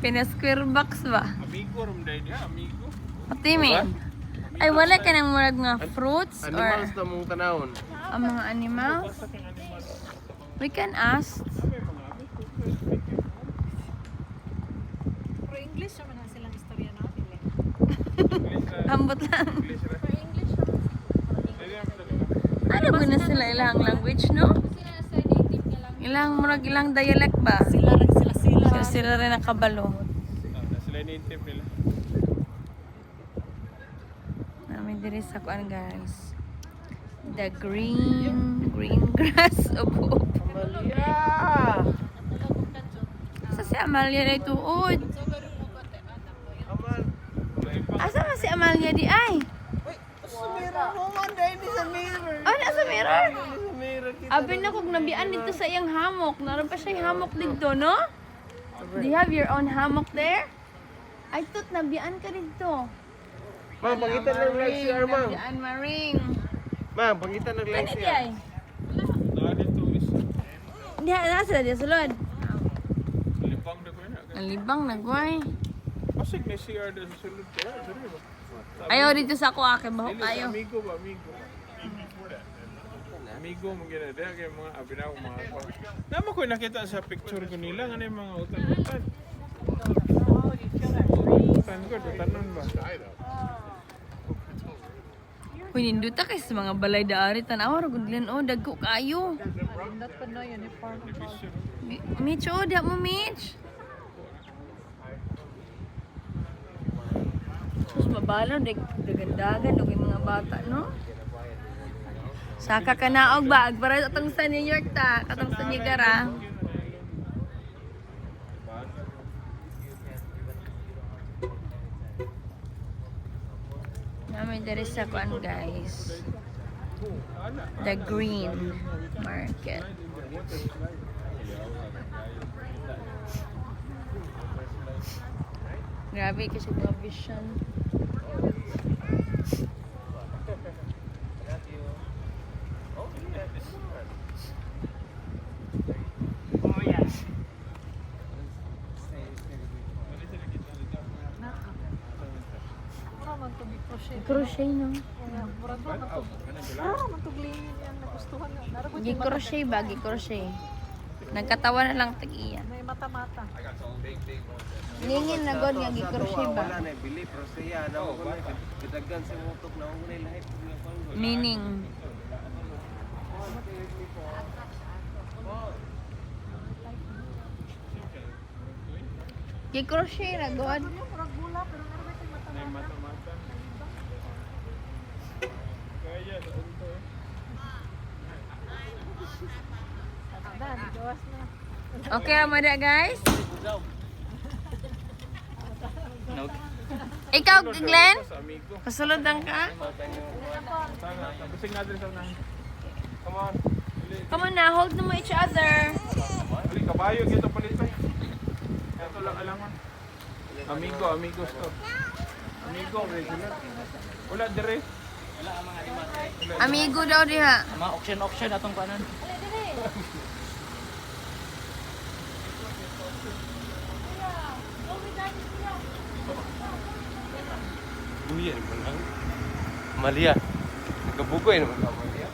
Pina-square box ba? Amigo rum dahil niya, amigo. Pati min. Ay, wala ka ng murag mga fruits or Animals na mong tanawon. ang mga animals? We can ask. Pro English naman ang silang istorya natin. Ambot lang. Pro English Ano ba na sila ilang language, no? sila sa native nila. Ilang murag ilang dialect ba? Sila rin sila. So, sila rin nakabalo. Sila native nila. Namin diri sa kuan, guys. The green grass of hope. Amalia! Asa si Amalia na ituod? Amal! Asa ba si Amalia di ay? Sumira mo man dahil ni sa mirror. Oh, nasa mirror. Sa mirror kita. Abi na kog nabian dito sa iyang hammock. Naroon pa siya hammock dito, no? Do you have your own hammock there? I thought nabian ka dito. Ma'am, pangitan ng live CR, ma'am. Nabian maring. Ma'am, pangitan ng live Ano di CR. ay? Na dito is Diha nasa di sulod. libang na ko na. Ang libang nagway. Pasig na CR doon sa sulod ko. Dali ba? Ayaw dito sa ako ake bahok Dili, kayo. amigo ba, amigo. Amigo mo gina dahil kay mga abinaw mga ko. Naman ko nakita sa picture ko nila nga yung mga utan-utan. Utan ko, utanon ba? Uy, ninduta kay sa mga balay daari tanaw ra gudlen o dagko kayo. Not pa na uniform. Division. Mitch o di mo Mitch. Sus mabalo dagan-dagan og yung mga bata, no? Saka ka naog ba para atong sa New York ta, katong sa Niagara. Namin diri sa kuan, guys. The Green Market. Grabe kasi mga vision. Mura man to crochet. Crochet, no? Mura man to. Man to glingin yan nagustuhan na. Naragod Gi crochet ba? Gi crochet. Nagkatawa na lang tag-iya. may mata-mata. Ngingin na god nga gi crochet ba? Wala na, bili, pero siya, nawa ko na, kitagan sa mutok, nawa ko na lahat. Meaning. Gi crochet na god. Mura gula pero naragod yung May mata-mata. mata-mata. Kaya, doon to eh. Dan, gawas na. Okay ra mo da, guys? Ikaw, Glenn? Sa amigo. Kasulod lang ka? Sana, busing natin sa unahan. Come on. Come on na, hold mo each other. Ali, kabayo, gito palit pa. Ito lang alaman. Amigo, amigos to. Amigo, regular. Wala dire. Amigo daw diha. Mga auction atong kanan. Duyan mo lang. Amalia. Nagkabugoy naman ka, Amalia.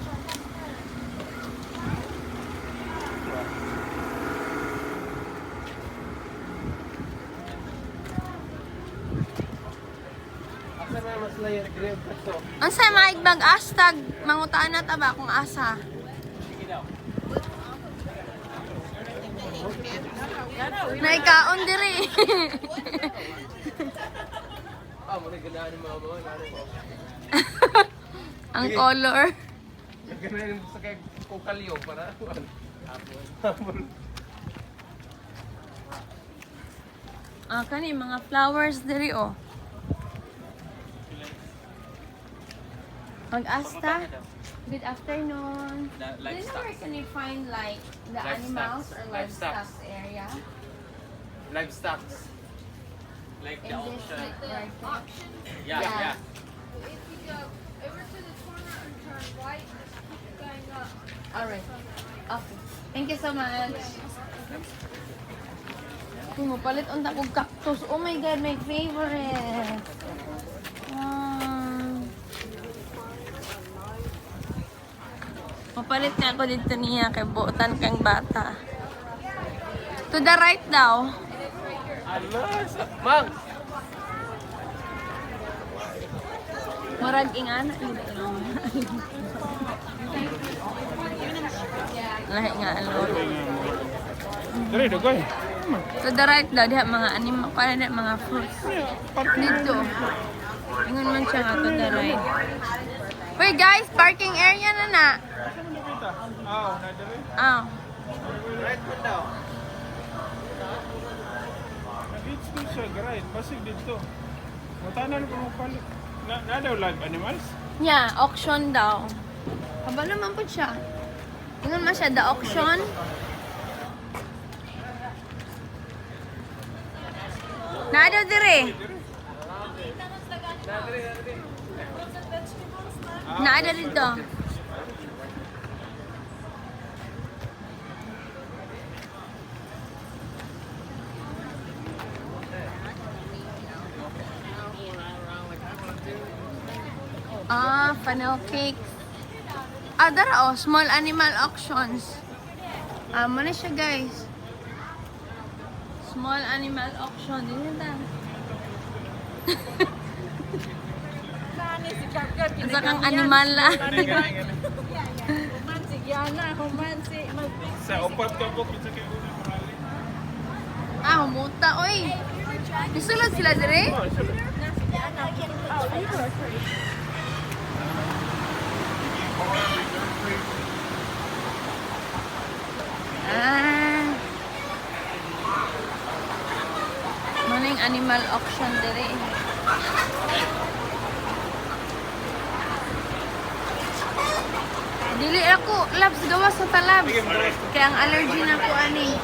Asa na mas layer grave ka to? Unsa maigbag astag mangutaan na ta ba kung asa? Naikaon diri. Muna ganahan ng mga mga nanay mo. Ang color. Ganahan sa kay kukalyo para hapon. Ah, kani mga flowers diri oh. Mag-asta. Good afternoon. This is where can you find like the animals or livestock area? Livestock. Like In this like right there. Yeah, Yeah. yeah. If you go over to the corner and turn right, just keep going up. Alright. Okay. Thank you so much. Kung mapalit unta kong cactus. Oh my God, my favorite. Mapalit nga ako dito niya kay buotan kang bata. To the right daw. Mang! Murag ingana. Lahi nga alot. Dali, dugoy. To the right daw, diha mga mga fruits. Dito. Ingon man siya nga to the right. Wait guys, parking area na na. Nadali. Ah. Right mo daw. Nag-eat school siya, right. Pasig dito. Matanan ko mo palit. Na daw live animals? Yeah, auction daw. Haba naman po siya. Ingon man siya, the auction. Nado dire. Nado dito. Funnel cakes. Dara small animal auctions. Muna siya guys. Small animal auction. Dito na. Isa kang animal la. Human si Giana, human si... Sa upat ka po, kita kayo na marali. Humuta, oy. Isulod sila dire? Maning animal auction dire. Dili ako labs gawas sa talabs. Kaya ang allergy na ko ani.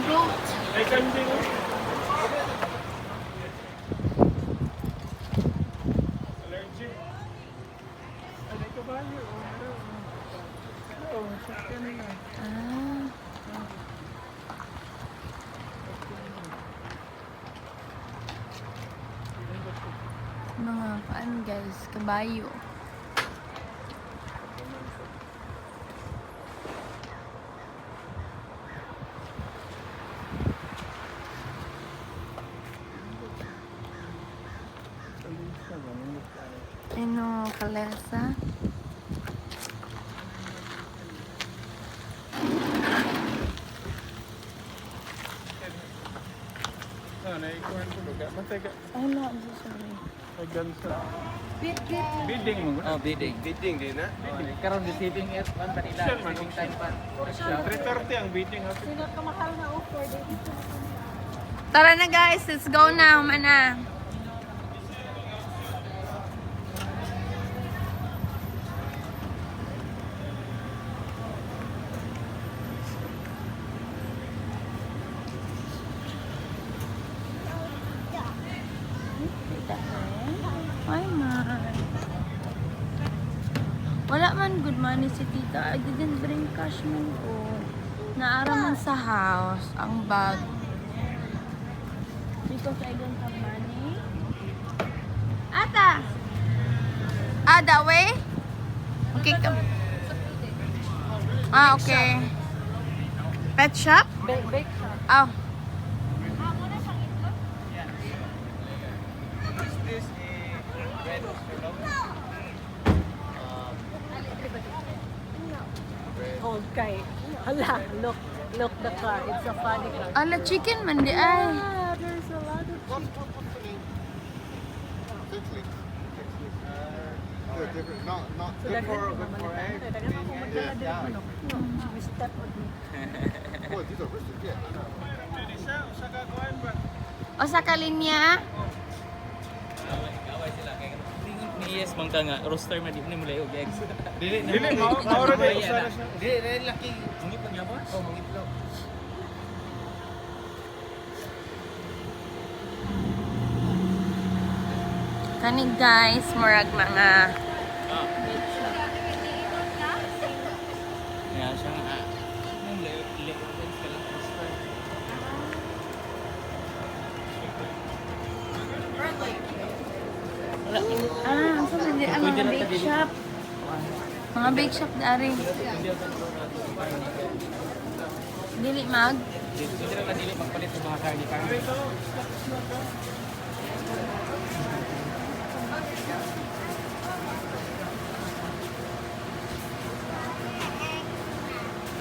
Goat. Ay, kambing. Allergy. Ay, kabayo. Oh, sakyan na. Mga paan guys, kabayo. Ano, kalesa? Naikuhan ko lugar. Matay ka. Oh no, I'm so sorry. Gansa. Bit. Bidding mo. Oh, bidding. Bidding din ha? Karon receiving it man kanila. Siya man. Receiving time pa. 3:30 ang bidding natin. Pinakamahal na offer dito. Tara na guys, let's go na. Humana. Ay man. Wala man good money si tita. I didn't bring cash man ko. Naara man sa house ang bag. Because I don't have money. Ata! That way? Okay. Okay. Pet shop? Bake shop. Oh. Is this a red Hold kay. Hala, look the car. It's a funny car. Ala, chicken man di ay. Yeah, there's a lot of They're different. Not So good daghan for ko good for mamalitan. eggs. Daghan ako magdala diri manok. We step on me. Boy, these are roasted. Yeah, I know. Pwede siya, sa kakuhan ba? O sa kalinya. Away sila kay ni yes man ka nga roaster man di mo layo eggs. Dili Dili, maura na yung sana siya. Dili, dili laki. Ngit man gyapon. Oh, mangitlo. Kani guys, murag mga Ya siya nga. Mo layo eggs ka lang roaster. Wala. Ang sa mga Pwede lang bake tadili. shop. Mga bake shop dari. Dili mag. Pwede lang kadili magpalit sa mga karni.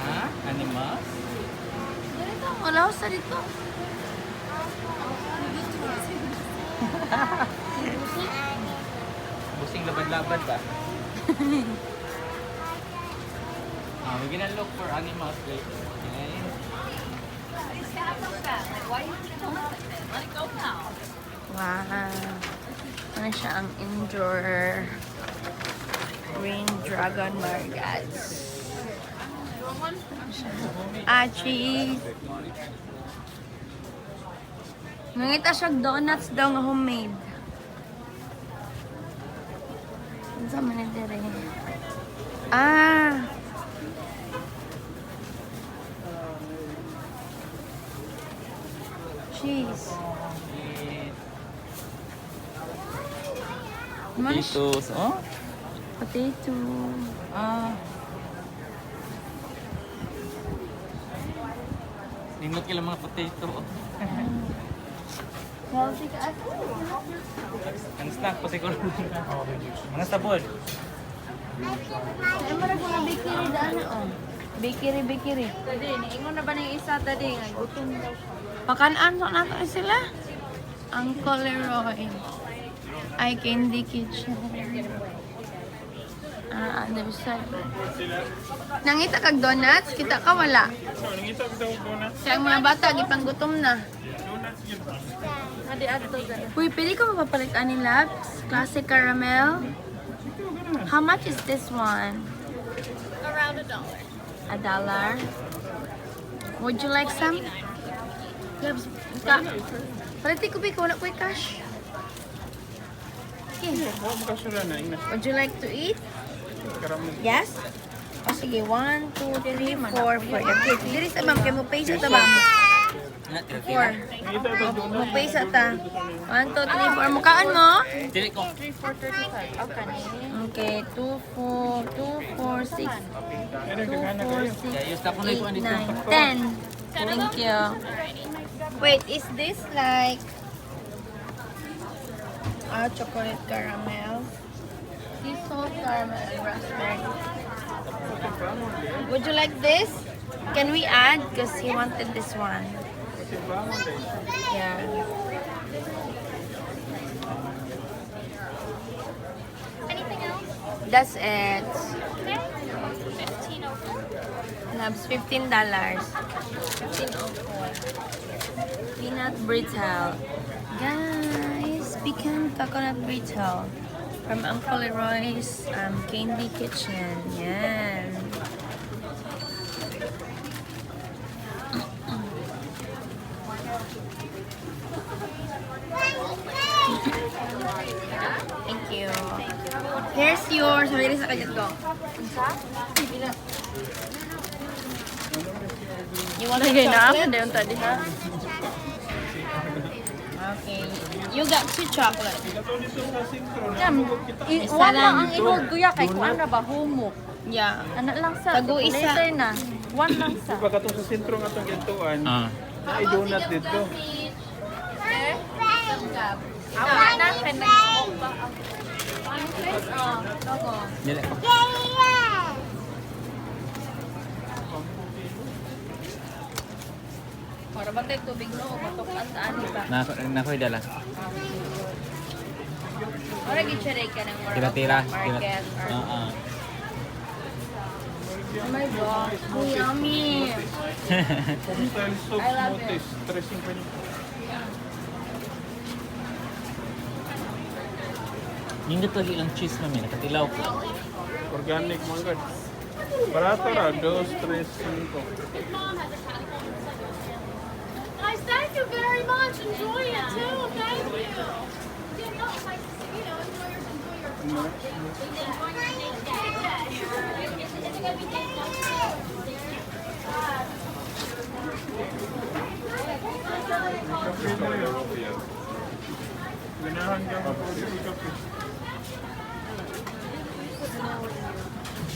Ha? Animals? Dito, wala ko sa dito. Busing labad-labad ba? We're gonna look for animals guys. Okay. Wow. Ano siya ang indoor green dragon margats. Cheese. Ngita siya donuts daw nga homemade. Ano sa man dire? Cheese. Potatoes. Oh? Potato. Nindot kila mga potato. Healthy ka at Ang snack pa siguro. Mga sabon. ay marag mga bakery daan oh. Bakery. Tadi, niingon na ba ng isa tadi? Nga, gutom daw. Pakanaan so nato sila. Uncle Leroy. Ay Candy Kitchen. Other side. Nangita kag donuts, kita ka wala. So, nangita ko daw donuts. Kaya ang mga bata gipanggutom na. Donuts yun ba? Adi ato dali. Uy, pili ko mapapalit ani Labs? Classic caramel. How much is this one? Around $1. $1. Would you like some? Labs, paliti ko ba? Wala ko cash. Okay. Huwag mo kasula na. Ina. Would you like to eat? Karamel. Yes? O sige, 1, 2, 3, 4 for the cake. Diri sa ma'am, kaya mo pay sa ta ba? 4. Nangita ko donuts. Mo pay sa ta. 1, 2, 3, 4. Mukaan mo? Dili ko. 3, 4, 35. Okay. Okay, 2, 4, 6, Ano, 2, gagana 4, kayo. 6, Yeah, use na ko na ito. 8, 9, 10. Thank you. Wait, is this like chocolate caramel? Sea salt caramel and raspberry. Would you like this? Can we add? Because he wanted this one. Kasi bangon din. Yeah. Anything else? That's it. Okay. 15 Labs, $15. 15.04. Peanut brittle. Guys, pecan coconut brittle. From Uncle Leroy's Candy Kitchen. Yan. Thank you. Here's yours. Sorry, sa kanyat ko. You want the chocolate? tadi ha. Okay. You got 2 chocolate. Ito dito sa sintro. Isa Wala lang. ang ihog kuya kay kuan na ba humok. Yeah. Ana lang sa. Tago isa. Later na. One lang sa. Pag katong sa sintro nga itong gintuan, ay donut dito. Awa na kay nag-smoke ba. Dili ko. Para ba tayo tubig no? Matukan sa ani ba? Nakoy dala. Ora gitsaray ka ng Tira-tira. market. Oo. Oh my gosh. Oh, yummy. Home style soup, I love smoothies, dressing pa niyo. Nindot lagi lang cheese mami. Nakatilaw ko. Organic mga gad. Barato ra, 2, 3, 5. Guys, thank you very much. Enjoy it too. Thank you. Yeah, no, it's nice to see you. Enjoy your Ganahan ka mga kape.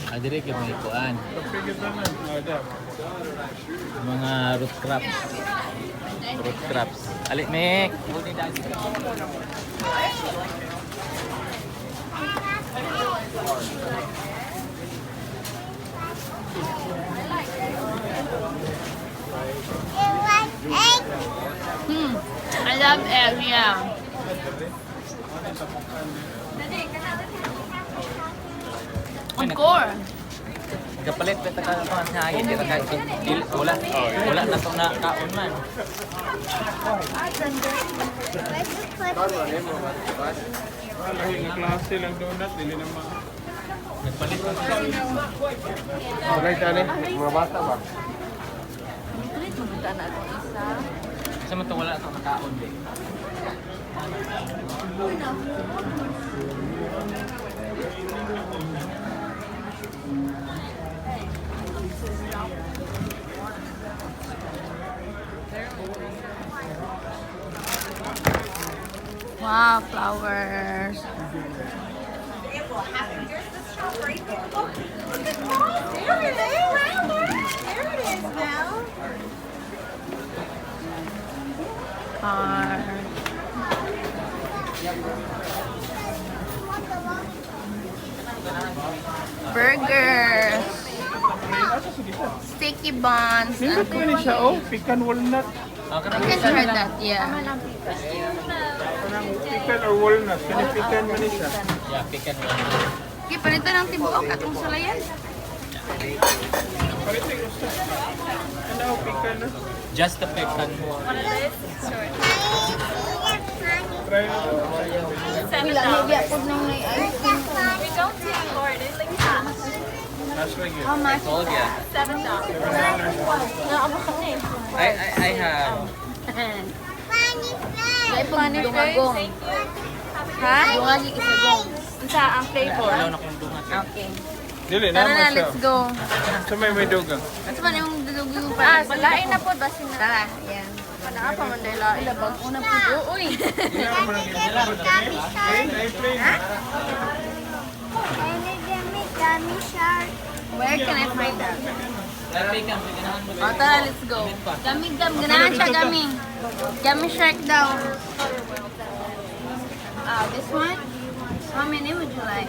Adire kay mga ikuan. Kapigit naman. Ada. Mga root crops. Root crops. Ali, Mek. Hold it down. I love egg, yeah. Of course. Kapalit na taka pa sa hangin. Di ka wala. Wala na to na kaon man. Lahing klase lang donut. Dili naman. Nagpalit na sila. Alright, tali. Mga bata ba? Kasi man to wala to na kaon. Wow, flowers. Burgers. Sticky buns. Nindot ko ni siya, oh. Pecan walnut. Oh, I can try that, yeah. Parang pecan or walnut. Kani pecan man ni siya. Yeah, pick and one. Okay, panito ng tibuok atong salayan. Pariting usta. Ano ako pecan na? Just the pick and Try na to. Wala, maybe ako nang may ice cream. That's right here. How much? told ya. I have Ay, paano dungagong? Ha? Dungagi isagong. Sa ang flavor. wala na kong dungat. Okay. Dili Tara naman na, siya. let's go. So may dugang. Ano ba yung dugong pa? Salain na po, basi na. Tara, yan. Wala pa man dahil ilabag. Una po. Uy! Hindi naman mo lang yung plain, ay plain. Where can I find that? Pick and ganahan mo. O, tara, let's go. Gami, ganahan siya, gami. Gami shark daw. This one? How many would you like?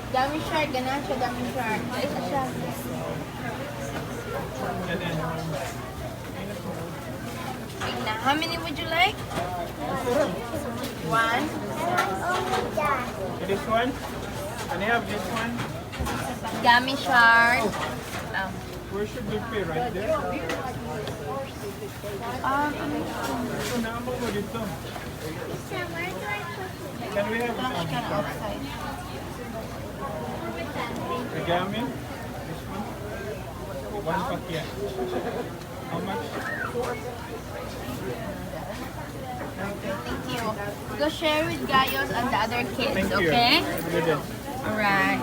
Gummy shark, ganahan siya, gummy shark. Isa siya. Wait na. How many would you like? One. This one? Can you have this one? Gummy shark. Where should we pay? Right there? So naamo mo dito. Can we have outside. the gummy? This one? One packet. How much? Thank you. Go share with Gayos and the other kids, Thank you. okay? Have a good day. Alright.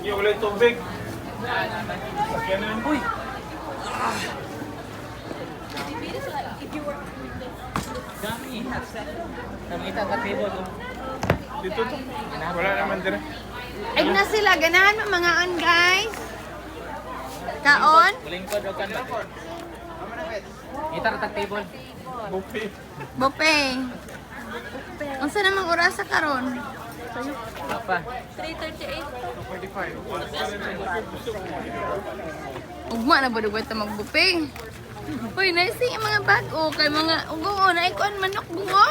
Yung ulit tubig. Sakyanan. Uy! Dami. Namita ka table. Dito to. Wala naman dire. Egg na sila. Ganahan mo mga on, guys. Kaon? Lingkod o kan. Itar ta table. Buffet. Buffet. Unsa namang oras sa karon? Apa? 3:38. Ugma na ba dugay ta mag-buffet? Uy, nice yung mga bag-o kay mga ugong na ikuan manok bungo.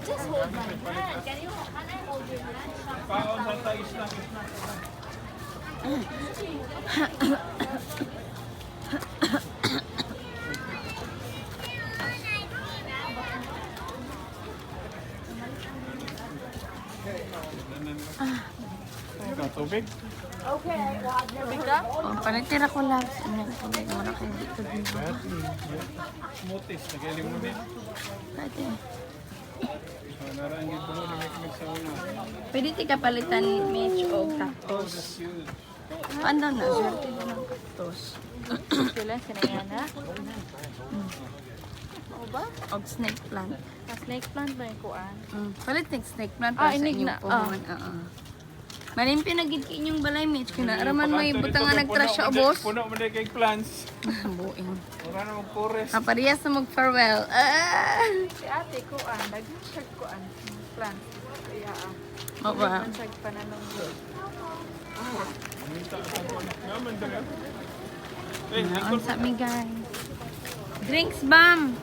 Just hold my hand. Can I hold your hand? Paon sa tayo snack. Ikaw, tubig? Oh, panitira ko lang. Ano ko tubig mo na kayo dito. Smoothies, nag-eliminate. Pwede. Narangin ko mo na sa una. Pwede ti kapalitan Mitch o cactus. Ano na? Swerte na ng cactus. Sila, sinayana. O ba? O snake plant. Snake plant ba yung kuan? Palit ng snake plant Ah, para sa inig inyong na, puhuan. Malimpi na gid inyong balay Mitch. Kina araman may butang nga nagtrash siya ubos. Puno mo na kay plants. Buing. Wala na mag-forest. Parehas na mag-farewell. Si ate kuan, nag-check kuan. Plant. Kaya Maba. Mansag pananong yun. Naman talaga. Naon sa mi guys. Drinks bam.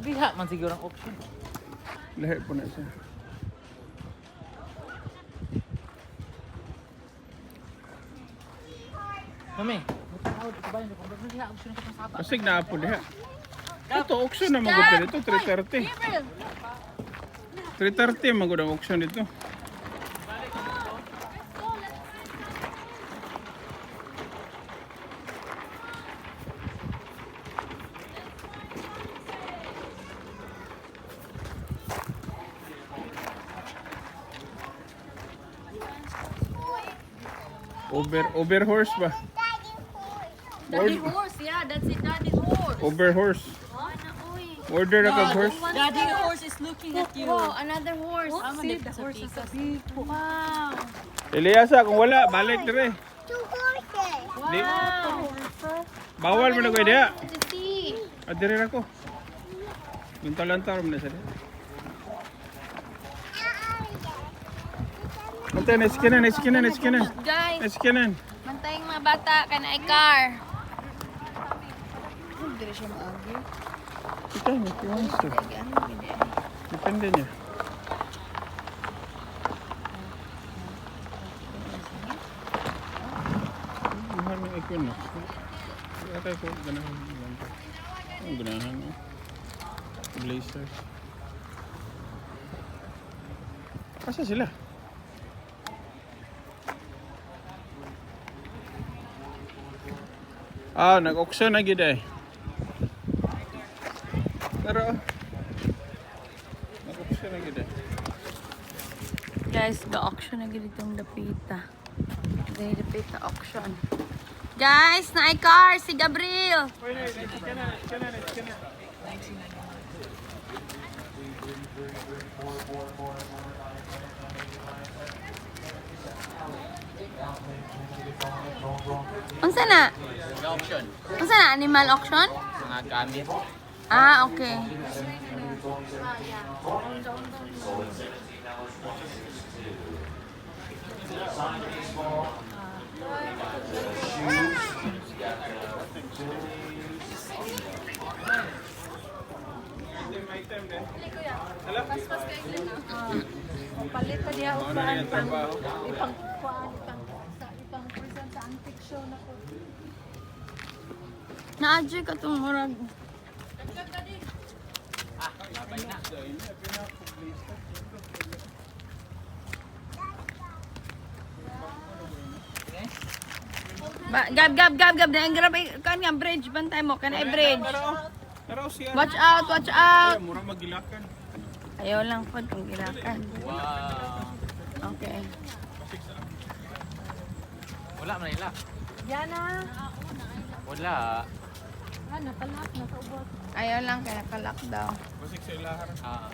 Diha man siguro ang option. Lahat po na siya. Mami, mutawad ko ba yun? Kung bakit diha option ka sa Kasig na po diha. Ito, auction na magod dito, 330. 330 magod ang auction dito. Over horse ba? Daddy horse, yeah, that's it, daddy horse. Over horse. Oh, naoy. Order na kag horse. Daddy horse is looking at you. Wow, another horse. See, the horse is a big Wow. Eliasa, kung wala, balik dire. Di, bawal mo na ko diha. To see. Adire ra ko. Guntalantar mo na sa diha. Ante, neskinan. Guys, Neskinan. mantayong mga bata ka na car. Dire siya maagi. Ito, if you want to. Depende niya. Mahal ng Equinox. Kaya ko ganahan. Ang ganahan. Blazer. Asa sila? Nag-auction na gid eh. Pero nag-auction na gid eh. Guys, ga-auction na gid itong dapita. Dahil dapita auction. Guys, na car si Gabriel. Unsa na? Option. Unsa na? Animal auction? Mga gamit. Ah, okay. Palit pa diya uban pang ipang kuan ipang present sa antique show na ko. Na-adjure ka itong murag. Gab. Dahil grab, kan nga bridge. Bantay mo, kan ay bridge. Pero siya. Watch out. Mura magilakan. Ayaw lang po kung girakan. Wow. Okay. Wala man nila. Yana. Wala. Nakalak na sa ubos. Ayaw lang, kaya nakalak daw. Basig sa ilahar. Ah.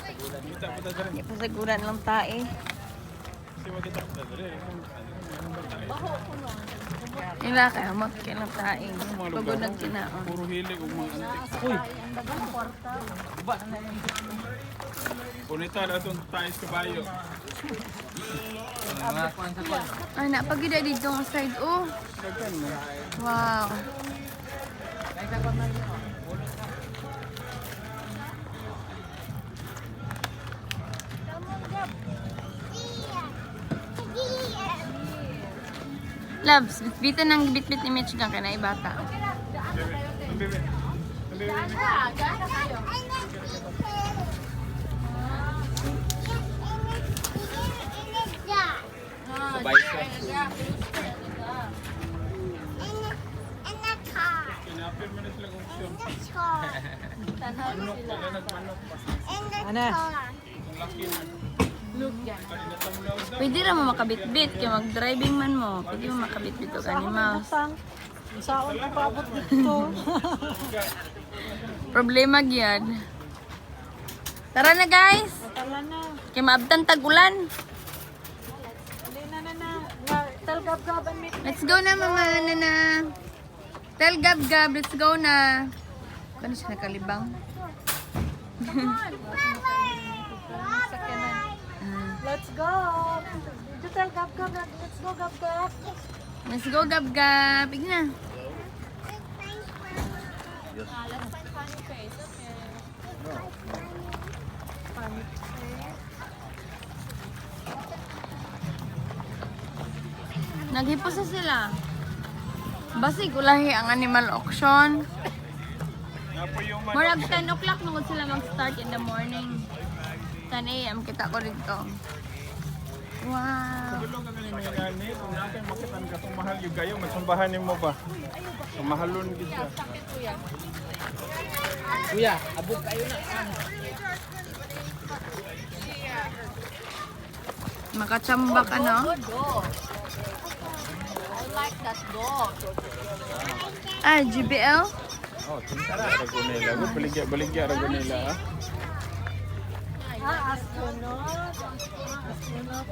Kita pa dali. Hindi pa siguran lang tae. Kasi magkita pa dali. Ila kaya magkilang tae. Pagod ng kinaon. Puro hilig ug mga antik. Uy. Ba? Punita na itong tais kabayo. Mga kuan sa kuan. Ay, napagida dito ang side. Oh, Daghan mo. wow. Loves, bitbitan ng bitbit ni Mitch kang kanay bata. Ang bebe. Kabay ko. Apil man na sila kung option. Tanaw Manok, sila. wala nagmanok pa. Ano? Ang laki na. Look yan. Kanina tamlaw daw. Pwede ra mo makabitbit kay mag-driving man mo. Pwede mo makabitbit og animals. Saan ka paabot dito? Problema gyud. Tara na guys. Tala na. Kay maabtan tag-ulan. Dali na. Tell gab-gab and meet. Let's go na mama na. Tell gab-gab, let's go na. Kano siya nakalibang? Let's go. Did you tell gab-gab na let's go gab-gab? Let's go gab-gab. Igi na. Naghipos na sila. Basig ulahi ang animal auction. Nga po yung Murag 10 o'clock nung sila mag-start in the morning. 10 a.m. kita ko dito. Wow. Tulong ka ganyan nga gani. Kung natin makitan ka kung mahal yung gayo, magsumbahanin mo ba? Kung mahalon kita. Kuya, abog kayo na. Makachambak ano? I like that dog. Ah, GBL? Oh, tintara Ragonela. Go baligya Ragonela. Astronaut. Astronaut.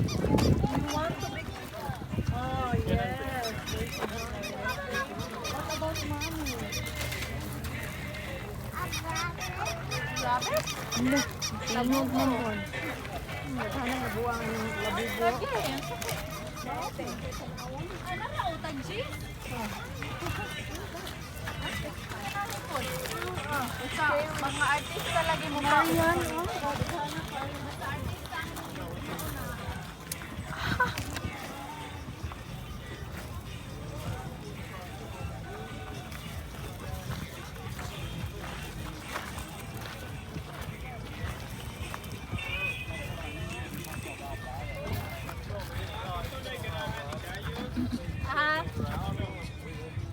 You want to be... Oh, yes. What about mommy? Rabbit? Lamog mo po. Sana nabuang labubo. Mga artista lagi mo pa. Ayan,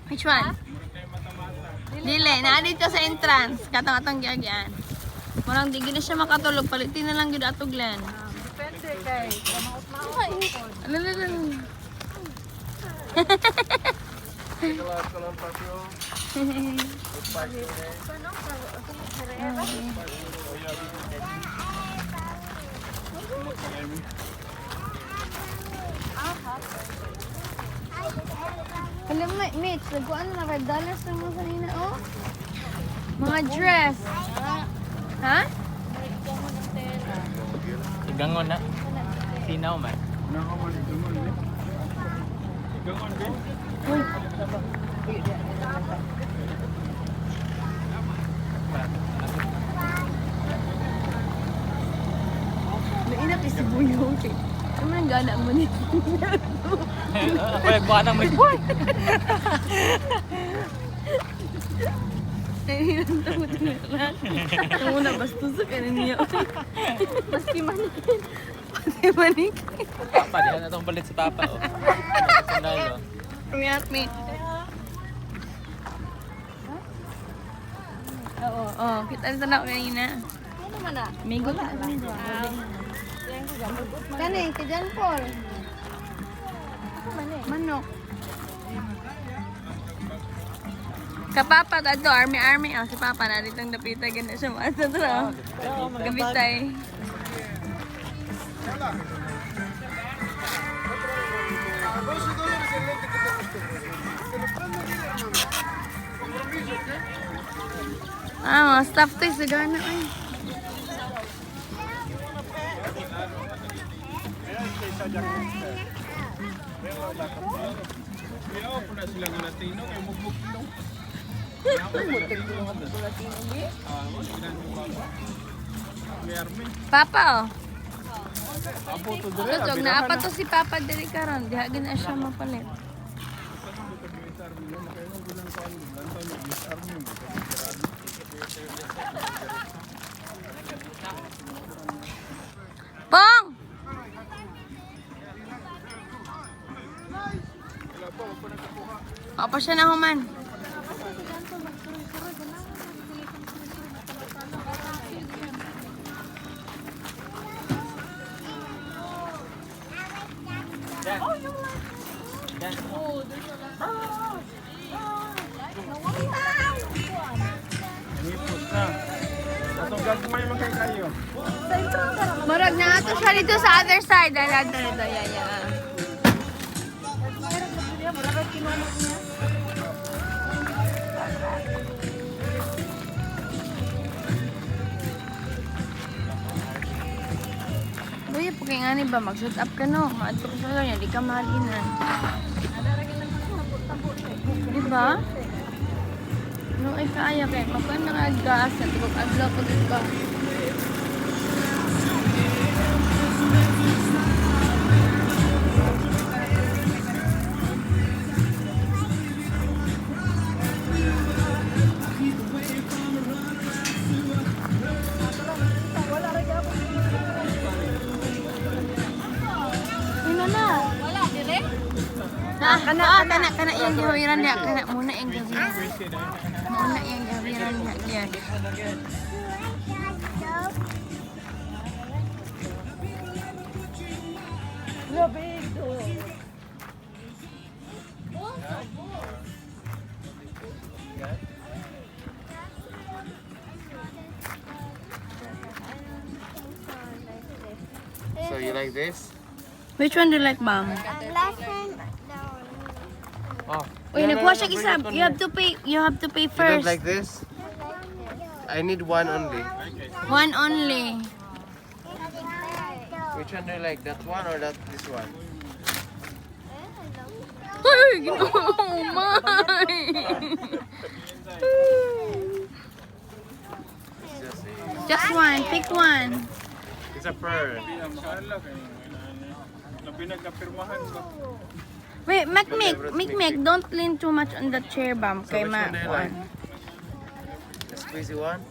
Which one? Dili, na dito sa entrance. Katong-katong gyagyan. Murang di gina siya makatulog. Palitin na lang yun atog Glenn. depende kay kamaot-maot. Alalala. Alam mo, Mitch, nagkuhan na $5 lang mo kanina, oh. Mga dress. Ha? Igangon na. Sinaw man. Nakaman igangon ni. Igangon din. Nainap si Buyong. Ano man gana mo nito? Ako nagbuka ng may boy. Ayun, takot na lang. Ang una, bastos ka na niya. Maski manikin. Maski manikin. Papa, di na itong balit si Papa. Oh. Sandalo. Umiyak, mate. Oo, oo. Kita rin na ako kanina. Ano man na? Migo ka. Kani, kay John Paul. Manok. Kapapa ka to, army. Oh, si Papa na dito ang dapita. Ganda siya mga sa to. Gabitay. Ah, mga stuff toys. Sagana ay. Kaya ako na sila nga Latino. Kaya mugbog no. May army. Papa, oh. Apo to dire. Tutog, naapa to si Papa diri karon. Diha gina siya mapalit. Pong! Apa siya na human? Nipot na. Atong gagmay man kay kayo. Marag na ato siya dito sa other side. Dala. Buya, pakingani ba? Mag-shut up ka no. Maadto ko sa kanya, di ka malinan. Diba? No, ay kaya kaya. Makuha na gas at pag-adlaw ko dito. Kana yang gawiran dia, kana muna yang gawiran. Muna yang gawiran dia. So you like this? Which one do you like, ma'am? Oh. Uy, nagkuha siya isa. You have to pay. You have to pay You first. don't like this? I need one only. One only. Which one do you like? That one or this one? Uy, oh my. Just one. Pick one. It's a pearl. Ang sala kay na pinagkapirmahan ba? Wait, Mick, don't lean too much on the chair, bam. So Kay which ma. one do you like? The squeezy one?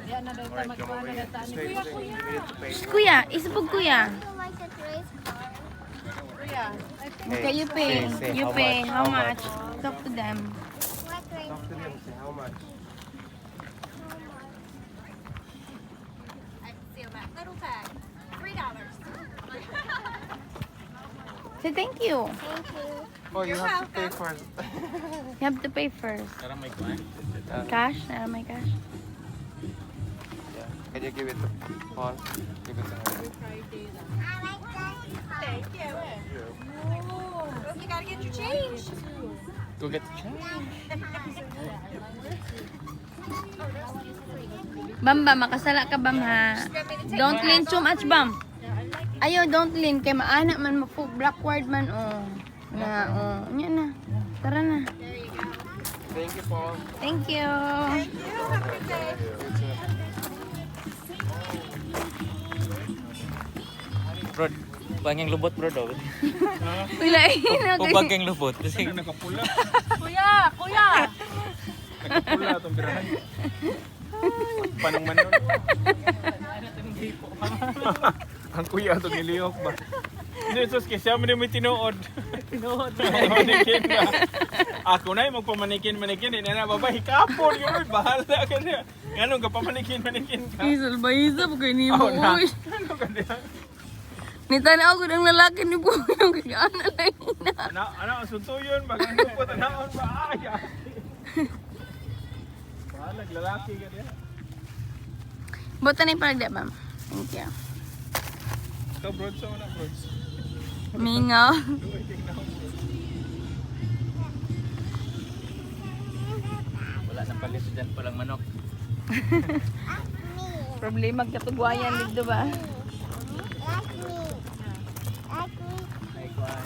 Yan na daw ita magkuha na data ni Wait, you need to pay. Kuya, isubog kuya. Kuya. Okay, you pay. Say You how pay. much? How How much? Talk to them. Talk to them. Say how much? Little bag. $3. Say thank you. Oh, you have to pay first. You have to pay first. Sekarang may kuhan. Cash? Nara may cash? Yeah. Can you give it to Paul? Give it to him. You gotta get your change. Go get the check. Bam, makasala ka bam ha. Don't lean too much bam. Ayaw, don't lean. Kay maana man mafu backward man oh. Na oh. Nya na. Tara na. Thank you, Paul. Thank you. Bro, banging lubot bro daw. Pilain na O kay. banging lubot. Kasi Nakapula. Kuya! Nakapula itong birahan. Panang man nun. Ang kuya itong niliyok ba? Hindi, sus, kasi mo may tinuod. Tinuod. Manikin ba? Ako na yung magpamanikin-manikin. Hindi na babae, kapon yun. Bahala ka na. Ganun ka, pamanikin-manikin ka. Isal ba isa po kay nimo. Ako na. Uy. Ano ka na? Nitanaw ko ng lalaki ni Kuya. Kaya ana lang ina. Ano, ang sunto yun. Bagay po, tanaon ba? Ay, bahala, lalaki ka na. Bota na yung palagda bam. Thank you. Ikaw, broads ako na, broads. Mingaw. Uy, tingnan mo. wala nang palit dyan palang manok. Problema katugwayan dito ba? May kuhan.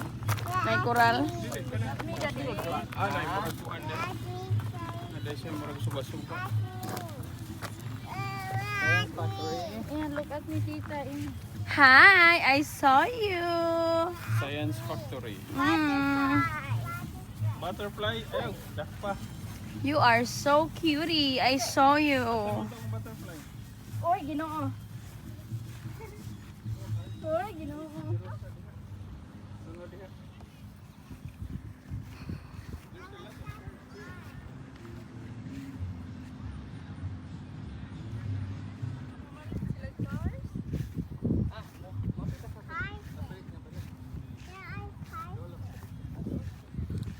May koral. Ah, na, yung maragpuan na. Naday siya marag suba-suba. Ayan, look at me, tita. Hi, I saw you. Science Factory. Butterfly. Ayaw, dakpa. You are so cutie. I saw you. Itong butterfly. Oy, ginoo. Oy, ginoo.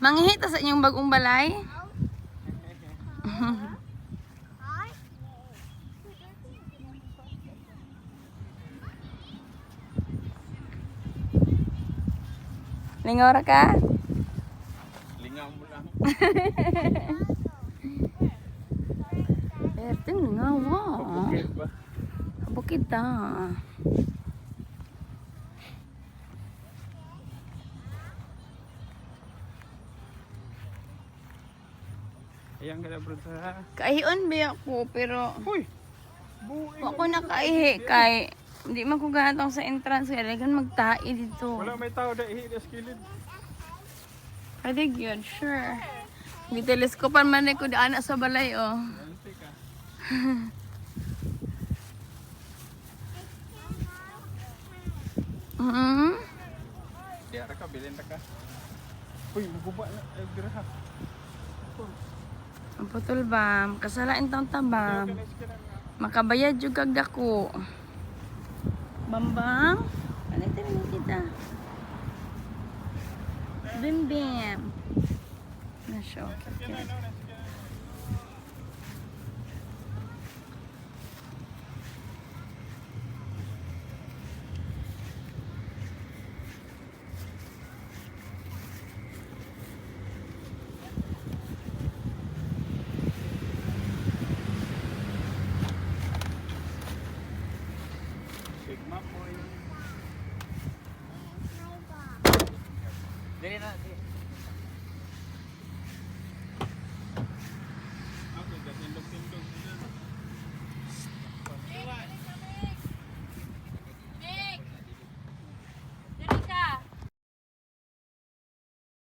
Manghihita sa inyong bagong balay? Lingora ka? Lingaw mo lang. Ito nga, wow. Bukid ba? Bukid ta. Ayan ka na bro sa... Kaion ba ako, pero Uy! Buhay ako nakaihi kay hindi man ko ganatong sa entrance kaya kan magtai dito. Wala may tao na ihi na skilid. Pwede yun, sure. May teleskopan man ko daan na sa balay, oh. Nanti ka. Diara ka, bilhin na ka. Uy, maguba na. Ay, biraha. Ang putol ba? Kasalain taong tabam. Makabayad yung kagdako. Bambang? Panito rin kita. Bim bim. Na siya. Okay.